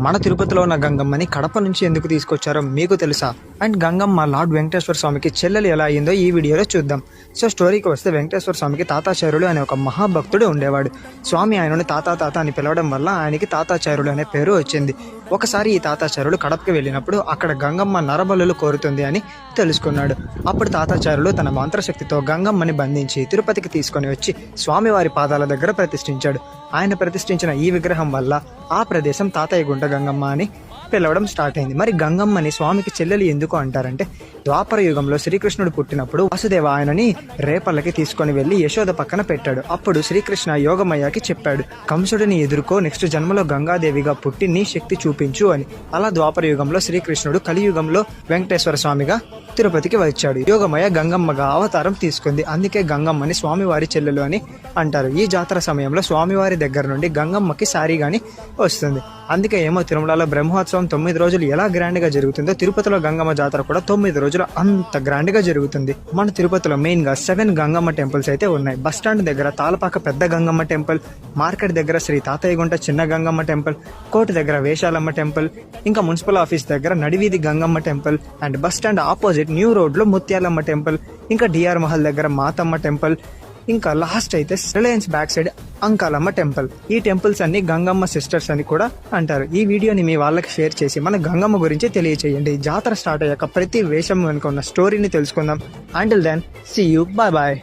మన తిరుపతిలో ఉన్న గంగమ్మని కడప నుంచి ఎందుకు తీసుకొచ్చారో మీకు తెలుసా? అండ్ గంగమ్మ లార్డ్ వెంకటేశ్వర స్వామికి చెల్లెలు ఎలా అయిందో ఈ వీడియోలో చూద్దాం. సో స్టోరీకి వస్తే, వెంకటేశ్వర స్వామికి తాతాచార్యులు అనే ఒక మహాభక్తుడు ఉండేవాడు. స్వామి ఆయనని తాత అని పిలవడం వల్ల ఆయనకి తాతాచార్యులు అనే పేరు వచ్చింది. ఒకసారి ఈ తాతాచార్యులు కడపకి వెళ్ళినప్పుడు అక్కడ గంగమ్మ నరబలులు కోరుతుంది అని తెలుసుకున్నాడు. అప్పుడు తాతాచార్యులు తన మంత్రశక్తితో గంగమ్మని బంధించి తిరుపతికి తీసుకొని వచ్చి స్వామివారి పాదాల దగ్గర ప్రతిష్ఠించాడు. ఆయన ప్రతిష్ఠించిన ఈ విగ్రహం వల్ల ఆ ప్రదేశం తాతయ్య గుంట గంగమ్మ అని పిలవడం స్టార్ట్ అయింది. మరి గంగమ్మని స్వామికి చెల్లెలు ఎందుకు అంటారంటే, ద్వాపర యుగంలో శ్రీకృష్ణుడు పుట్టినప్పుడు వాసుదేవ ఆయనని రేపల్లకి తీసుకొని వెళ్లి యశోద పక్కన పెట్టాడు. అప్పుడు శ్రీకృష్ణ యోగమయ్యకి చెప్పాడు, కంసుడిని ఎదుర్కో, నెక్స్ట్ జన్మలో గంగాదేవిగా పుట్టి నీ శక్తి చూపించు అని. అలా ద్వాపర యుగంలో శ్రీకృష్ణుడు కలియుగంలో వెంకటేశ్వర స్వామిగా తిరుపతికి వచ్చాడు. యోగమయ్య గంగమ్మగా అవతారం తీసుకుంది. అందుకే గంగమ్మని స్వామివారి చెల్లెలు అని అంటారు. ఈ జాతర సమయంలో స్వామివారి దగ్గర నుండి గంగమ్మకి సారీ గాని వస్తుంది. అందుకే ఏమో తిరుమలలో బ్రహ్మోత్సవం 9 రోజులు ఎలా గ్రాండ్ గా జరుగుతుందో, తిరుపతిలో గంగమ్మ జాతర కూడా 9 రోజులు అంత గ్రాండ్ గా జరుగుతుంది. మన తిరుపతిలో మెయిన్ గా 7 గంగమ్మ టెంపుల్స్ అయితే ఉన్నాయి. బస్ స్టాండ్ దగ్గర తాళపాక పెద్ద గంగమ్మ టెంపుల్, మార్కెట్ దగ్గర శ్రీ తాతయ్య గుంట చిన్న గంగమ్మ టెంపుల్, కోట దగ్గర వేషాలమ్మ టెంపుల్, ఇంకా మున్సిపల్ ఆఫీస్ దగ్గర నడివీధి Gangamma temple, and bus stand opposite new road లో ముత్యాలమ్మ టెంపుల్, ఇంకా డిఆర్ మహల్ దగ్గర మాతమ్మ టెంపుల్, ఇంకా లాస్ట్ అయితే Reliance back side Ankalamma temple. ఈ టెంపుల్స్ అన్ని గంగమ్మ సిస్టర్స్ అని కూడా అంటారు. ఈ వీడియోని మీ వాళ్ళకి షేర్ చేసి మన గంగమ్మ గురించి తెలియచేయండి. జాతర స్టార్ట్ అయ్యాక ప్రతి వేషం వెనుక ఉన్న స్టోరీని తెలుసుకుందాం. Until then, see you, bye bye.